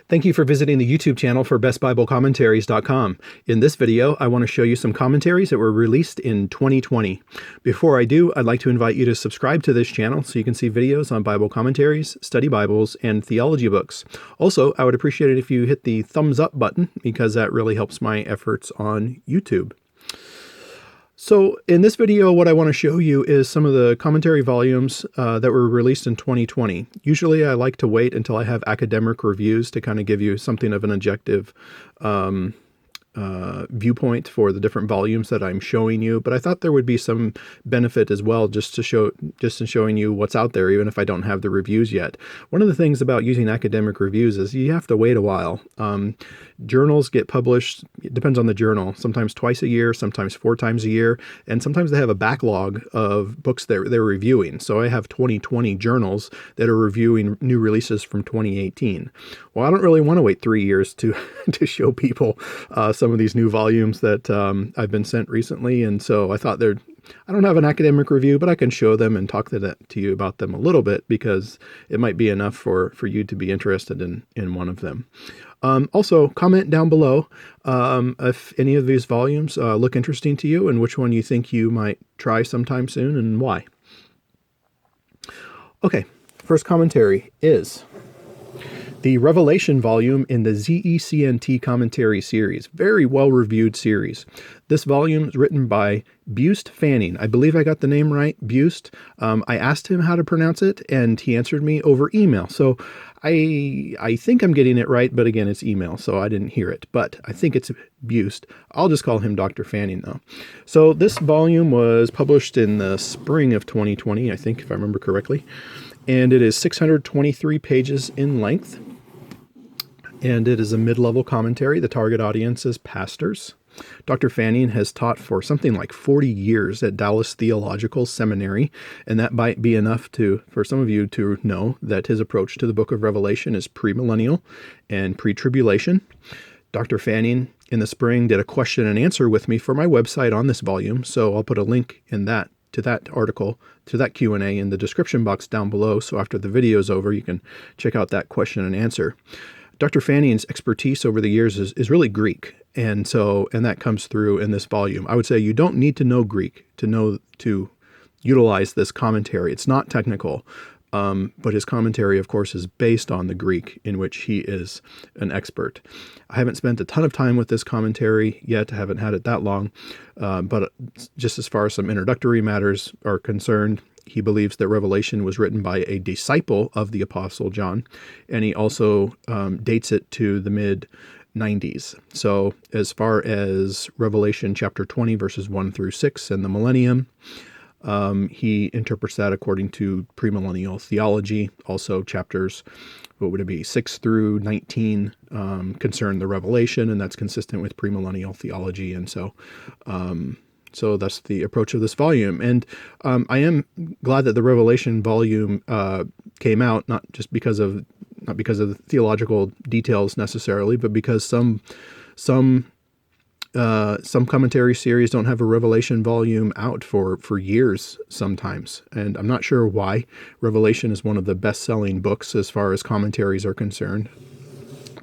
Thank you for visiting the YouTube channel for bestbiblecommentaries.com. In this video, I want to show you some commentaries that were released in 2020. Before I do, I'd like to invite you to subscribe to this channel so you can see videos on Bible commentaries, study Bibles, and theology books. Also, I would appreciate it if you hit the thumbs up button because that really helps my efforts on YouTube. So in this video, what I want to show you is some of the commentary volumes that were released in 2020. Usually I like to wait until I have academic reviews to kind of give you something of an objective viewpoint for the different volumes that I'm showing you, but I thought there would be some benefit as well just in showing you what's out there, even if I don't have the reviews yet. One of the things about using academic reviews is you have to wait a while. Journals get published, it depends on the journal, sometimes twice a year, sometimes 4 times a year, and sometimes they have a backlog of books that they're reviewing. So I have 2020 journals that are reviewing new releases from 2018. Well, I don't really want to wait 3 years to show people some of these new volumes that I've been sent recently, and so I thought I don't have an academic review, but I can show them and talk to you about them a little bit because it might be enough for you to be interested in one of them. Also, comment down below if any of these volumes look interesting to you and which one you think you might try sometime soon and why. Okay, first commentary is the Revelation volume in the ZECNT commentary series. Very well-reviewed series. This volume is written by BUIST Fanning. I believe I got the name right, BUIST. I asked him how to pronounce it, and he answered me over email. So I think I'm getting it right, but again, it's email, so I didn't hear it. But I think it's BUIST. I'll just call him Dr. Fanning, though. So this volume was published in the spring of 2020, I think, if I remember correctly. And it is 623 pages in length. And it is a mid-level commentary. The target audience is pastors. Dr. Fanning has taught for something like 40 years at Dallas Theological Seminary, and that might be enough for some of you to know that his approach to the book of Revelation is premillennial and pre-tribulation. Dr. Fanning, in the spring, did a question and answer with me for my website on this volume, so I'll put a link to that article, to that Q&A in the description box down below, so after the video is over, you can check out that question and answer. Dr. Fanning's expertise over the years is really Greek, and that comes through in this volume. I would say you don't need to know Greek to utilize this commentary. It's not technical, but his commentary, of course, is based on the Greek in which he is an expert. I haven't spent a ton of time with this commentary yet. I haven't had it that long, but just as far as some introductory matters are concerned, he believes that Revelation was written by a disciple of the Apostle John, and he also dates it to the mid-90s. So as far as Revelation chapter 20, verses 1 through 6 and the millennium, he interprets that according to premillennial theology. Also chapters, 6 through 19 concern the Revelation, and that's consistent with premillennial theology. And so that's the approach of this volume. And I am glad that the Revelation volume came out, not because of the theological details necessarily, but because some commentary series don't have a Revelation volume out for years sometimes. And I'm not sure why. Revelation is one of the best-selling books as far as commentaries are concerned.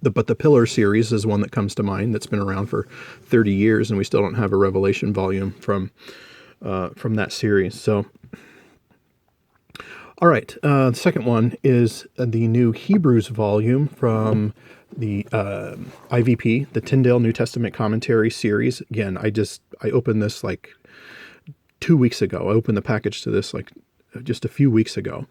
But the Pillar series is one that comes to mind that's been around for 30 years, and we still don't have a Revelation volume from that series. So, all right, the second one is the new Hebrews volume from the IVP, the Tyndale New Testament Commentary series. Again, I opened this like 2 weeks ago. I opened the package to this like just a few weeks ago.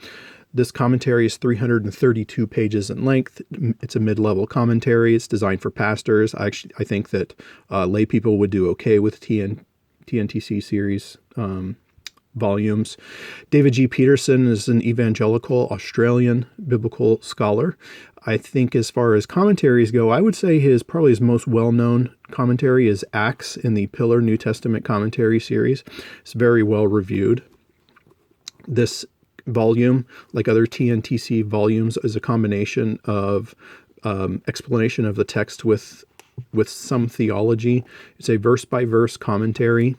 This commentary is 332 pages in length. It's a mid-level commentary. It's designed for pastors. I think that lay people would do okay with TNTC series volumes. David G. Peterson is an evangelical Australian biblical scholar. I think as far as commentaries go, I would say probably his most well-known commentary is Acts in the Pillar New Testament Commentary series. It's very well reviewed. This volume, like other TNTC volumes, is a combination of explanation of the text with some theology. It's a verse-by-verse commentary,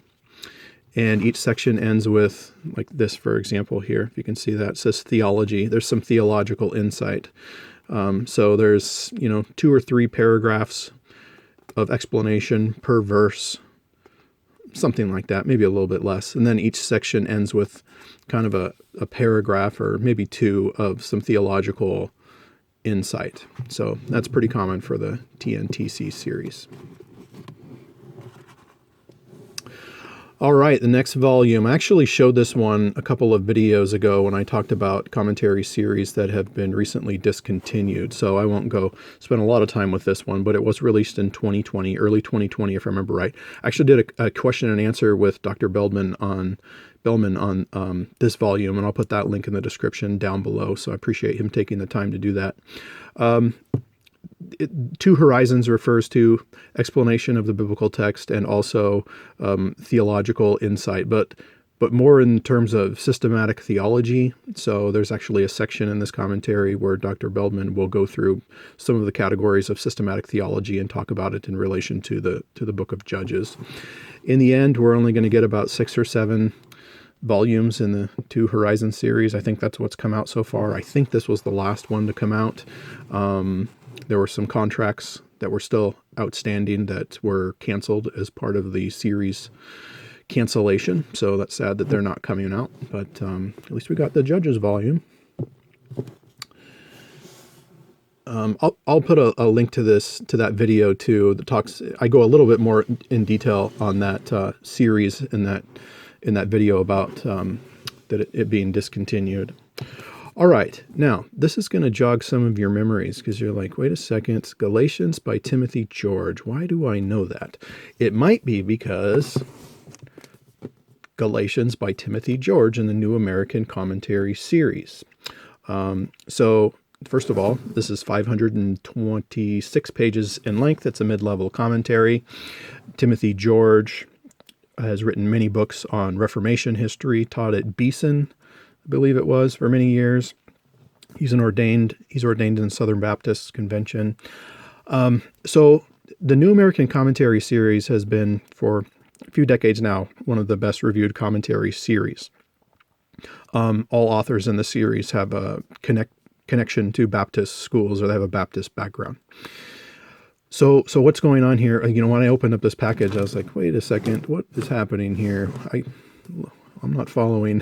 and each section ends with, like this, for example, here, if you can see that, it says theology. There's some theological insight. So there's, 2 or 3 paragraphs of explanation per verse, something like that, maybe a little bit less. And then each section ends with kind of a paragraph or maybe 2 of some theological insight. So that's pretty common for the TNTC series. All right, the next volume. I actually showed this one a couple of videos ago when I talked about commentary series that have been recently discontinued. So I won't go spend a lot of time with this one, but it was released in 2020, early 2020, if I remember right. I actually did a question and answer with Dr. BELDMAN on this volume, and I'll put that link in the description down below. So I appreciate him taking the time to do that. Two Horizons refers to explanation of the biblical text and also theological insight, but more in terms of systematic theology. So there's actually a section in this commentary where Dr. BELDMAN will go through some of the categories of systematic theology and talk about it in relation to the book of Judges. In the end, we're only going to get about 6 or 7 volumes in the Two Horizons series. I think that's what's come out so far. I think this was the last one to come out. There were some contracts that were still outstanding that were canceled as part of the series cancellation. So that's sad that they're not coming out, but at least we got the Judges volume. I'll put a link to that video too. That talks. I go a little bit more in detail on that series in that video about that it being discontinued. All right, now this is going to jog some of your memories because you're like, wait a second, Galatians by Timothy George. Why do I know that? It might be because Galatians by Timothy George in the New American Commentary series. So first of all, this is 526 pages in length. It's a mid-level commentary. Timothy George has written many books on Reformation history, taught at Beeson, I believe it was, for many years. He's ordained in Southern Baptist Convention. So the New American Commentary series has been, for a few decades now, one of the best reviewed commentary series. All authors in the series have a connection to Baptist schools, or they have a Baptist background. So what's going on here? When I opened up this package, I was like, wait a second, what is happening here? I'm not following.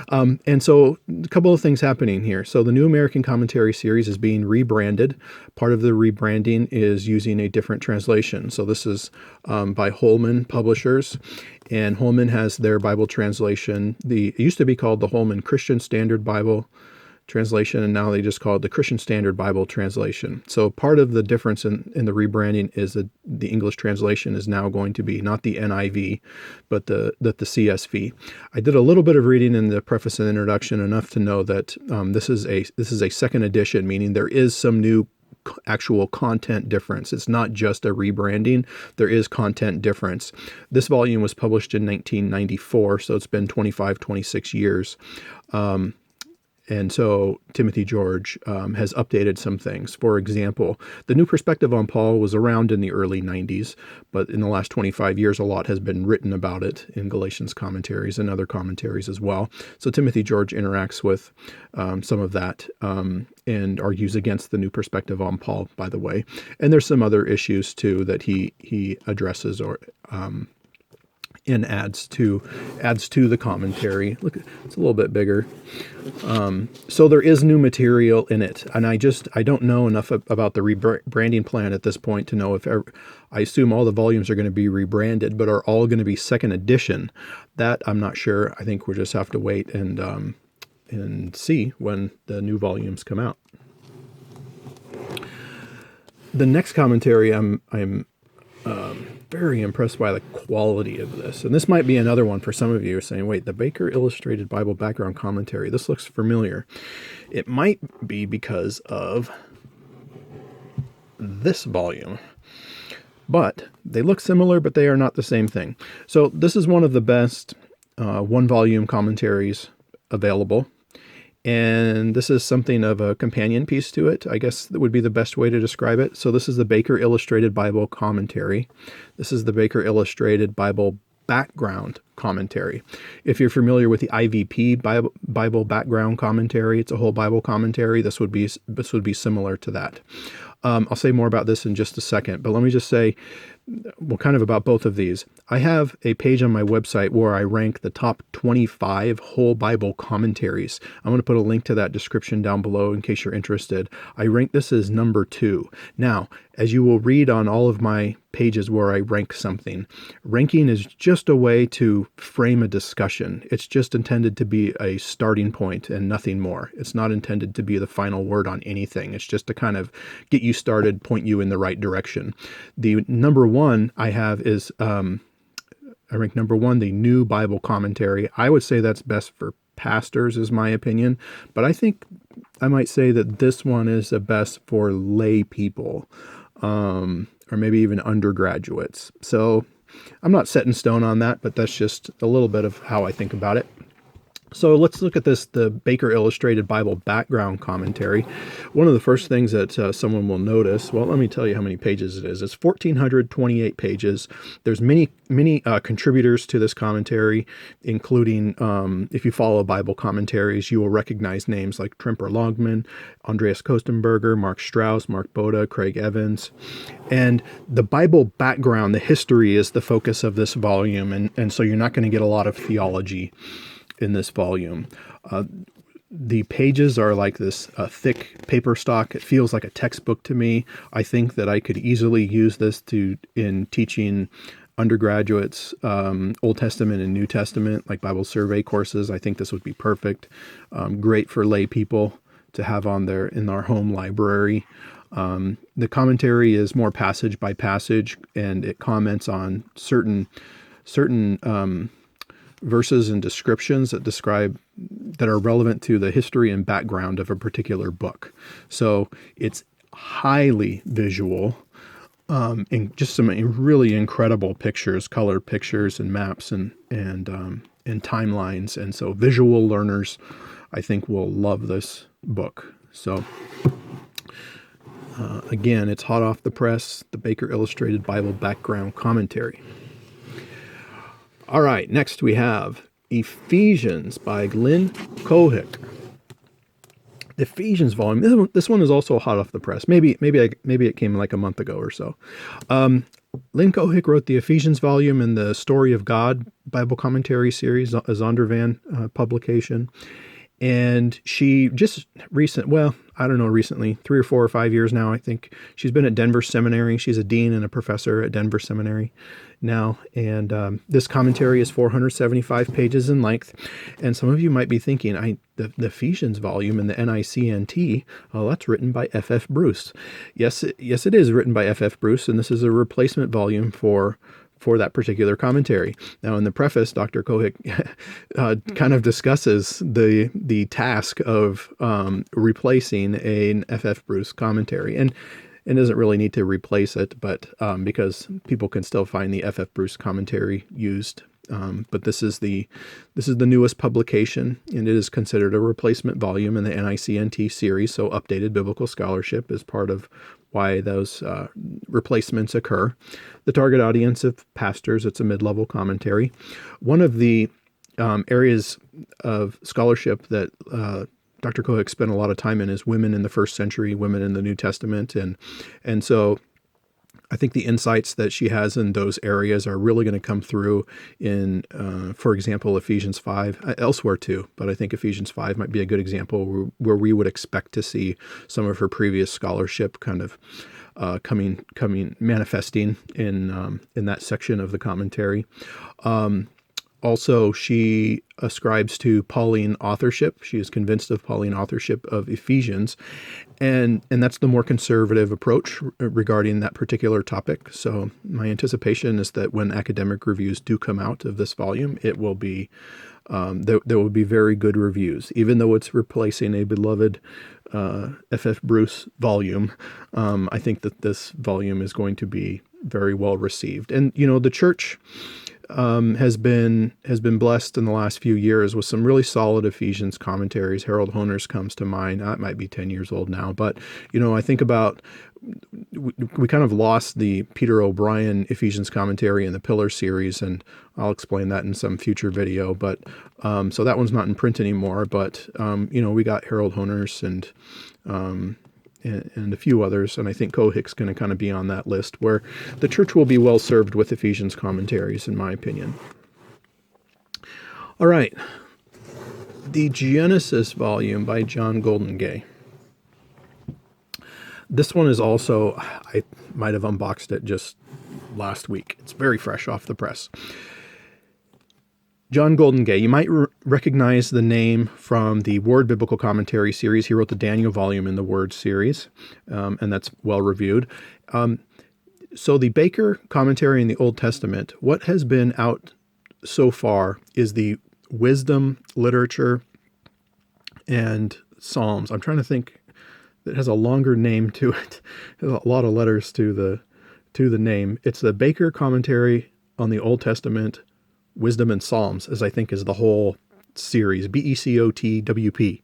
And so a couple of things happening here. So the New American Commentary series is being rebranded. Part of the rebranding is using a different translation. So this is by Holman Publishers, and Holman has their Bible translation. It used to be called the Holman Christian Standard Bible Translation, and now they just call it the Christian Standard Bible Translation. So part of the difference in the rebranding is that the English translation is now going to be not the NIV, but the CSV. I did a little bit of reading in the preface and introduction, enough to know that this is a second edition, meaning there is some new actual content difference. It's not just a rebranding. There is content difference. This volume was published in 1994, so it's been 26 years. And so Timothy George has updated some things. For example, the New Perspective on Paul was around in the early 90s, but in the last 25 years, a lot has been written about it in Galatians commentaries and other commentaries as well. So Timothy George interacts with some of that and argues against the New Perspective on Paul, by the way. And there's some other issues too that he addresses and adds to the commentary. Look, it's a little bit bigger. So there is new material in it, and I don't know enough about the rebranding plan at this point to know if I assume all the volumes are going to be rebranded, but are all going to be second edition. That I'm not sure. I think we'll just have to wait and see when the new volumes come out. The next commentary, I'm very impressed by the quality of this. And this might be another one for some of you saying, wait, the Baker Illustrated Bible Background Commentary, this looks familiar. It might be because of this volume. But they look similar, but they are not the same thing. So this is one of the best one-volume commentaries available. And this is something of a companion piece to it. I guess that would be the best way to describe it. So this is the Baker Illustrated Bible Commentary. This is the Baker Illustrated Bible Background Commentary. If you're familiar with the IVP Bible Background Commentary, it's a whole Bible commentary. This would be similar to that. I'll say more about this in just a second, but let me just say, well, kind of about both of these. I have a page on my website where I rank the top 25 whole Bible commentaries. I'm going to put a link to that description down below in case you're interested. I rank this as number 2. Now, as you will read on all of my pages where I rank something, ranking is just a way to frame a discussion. It's just intended to be a starting point and nothing more. It's not intended to be the final word on anything. It's just to kind of get you started, point you in the right direction. The number 1 I have is, I rank number 1, the New Bible Commentary. I would say that's best for pastors, is my opinion, but I think I might say that this one is the best for lay people, or maybe even undergraduates. So I'm not set in stone on that, but that's just a little bit of how I think about it. So let's look at this, the Baker Illustrated Bible Background Commentary. One of the first things that someone will notice, well, let me tell you how many pages it is. It's 1,428 pages. There's many contributors to this commentary, including, if you follow Bible Commentaries, you will recognize names like Tremper Longman, Andreas Kostenberger, Mark Strauss, Mark Boda, Craig Evans. And the Bible background, the history, is the focus of this volume, and so you're not going to get a lot of theology in this volume. The pages are like this thick paper stock. It feels like a textbook to me. I think that I could easily use this in teaching undergraduates Old Testament and New Testament, like Bible survey courses. I think this would be perfect. Great for lay people to have in our home library. The commentary is more passage by passage, and it comments on certain verses and descriptions that are relevant to the history and background of a particular book. So it's highly visual, and just some really incredible pictures, color pictures and maps and timelines. And so visual learners, I think, will love this book. So again, it's hot off the press, the Baker Illustrated Bible Background Commentary. All right, next we have Ephesians by Lynn Cohick. The Ephesians volume. This one is also hot off the press. Maybe it came like a month ago or so. Lynn Cohick wrote the Ephesians volume in the Story of God Bible Commentary series, a Zondervan publication. And she just recently, 3 or 4 or 5 years now, I think, she's been at Denver Seminary. She's a dean and a professor at Denver Seminary now. And this commentary is 475 pages in length. And some of you might be thinking, the Ephesians volume in the NICNT, that's written by F.F. Bruce. Yes, it is written by F.F. Bruce, and this is a replacement volume for that particular commentary. Now, in the preface, Dr. Cohick kind of discusses the task of replacing an F.F. Bruce commentary, and doesn't really need to replace it, but because people can still find the F.F. Bruce commentary used. But this is the newest publication, and it is considered a replacement volume in the NICNT series. So updated biblical scholarship is part of why those replacements occur. The target audience of pastors, it's a mid-level commentary. One of the areas of scholarship that Dr. Cohick spent a lot of time in is women in the first century, women in the New Testament, and so I think the insights that she has in those areas are really going to come through in, for example, Ephesians 5, elsewhere too, but I think Ephesians 5 might be a good example where we would expect to see some of her previous scholarship kind of manifesting in that section of the commentary. Also, she ascribes to Pauline authorship. She is convinced of Pauline authorship of Ephesians, and that's the more conservative approach regarding that particular topic. So my anticipation is that when academic reviews do come out of this volume, it will be there will be very good reviews, even though it's replacing a beloved F.F. Bruce volume. I think that this volume is going to be very well received, and the church. has been blessed in the last few years with some really solid Ephesians commentaries. Harold Honer's comes to mind. That might be 10 years old now, but I think about we kind of lost the Peter O'Brien Ephesians commentary in the Pillar series, and I'll explain that in some future video. But so that one's not in print anymore. But we got Harold Honer's and a few others, and I think Cohick's going to kind of be on that list, where the church will be well served with Ephesians commentaries, in my opinion. All right, the Genesis volume by John Goldingay. This one is also, I might have unboxed it just last week. It's very fresh off the press. John Goldingay, you might recognize the name from the Word Biblical Commentary series. He wrote the Daniel volume in the Word series, and that's well reviewed. So the Baker commentary in the Old Testament, what has been out so far is the wisdom literature and Psalms. I'm trying to think. It has a longer name to it. There's a lot of letters to the name. It's the Baker commentary on the Old Testament, Wisdom and Psalms, as I think is the whole series. BECOTWP.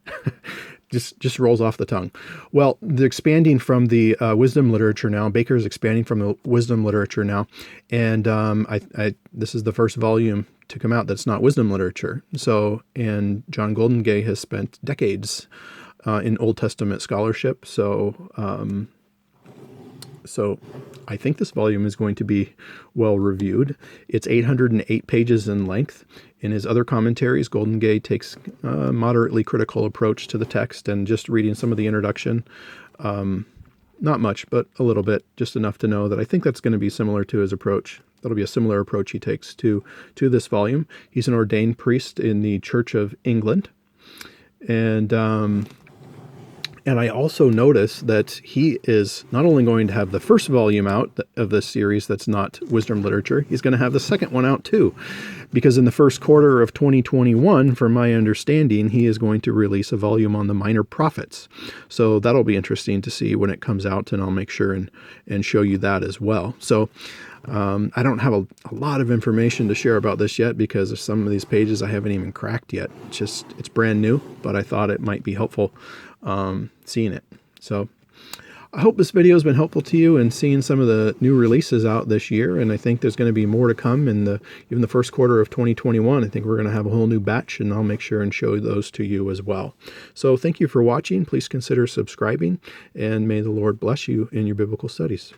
just rolls off the tongue. Well, they're expanding from the wisdom literature now. Baker's expanding from the wisdom literature now, and this is the first volume to come out that's not wisdom literature. So, and John Goldingay has spent decades in Old Testament scholarship. So I think this volume is going to be well reviewed. It's 808 pages in length. In his other commentaries, Goldingay takes a moderately critical approach to the text, and just reading some of the introduction, not much, but a little bit, just enough to know that I think that's going to be similar to his approach. That'll be a similar approach he takes to this volume. He's an ordained priest in the Church of England. And I also notice that he is not only going to have the first volume out of this series that's not wisdom literature, he's going to have the second one out too. Because in the first quarter of 2021, from my understanding, he is going to release a volume on the minor prophets. So that'll be interesting to see when it comes out, and I'll make sure and show you that as well. So I don't have a lot of information to share about this yet, because of some of these pages I haven't even cracked yet. It's brand new, but I thought it might be helpful seeing it. So I hope this video has been helpful to you in seeing some of the new releases out this year, and I think there's going to be more to come in even the first quarter of 2021. I think we're going to have a whole new batch, and I'll make sure and show those to you as well. So thank you for watching. Please consider subscribing, and may the Lord bless you in your biblical studies.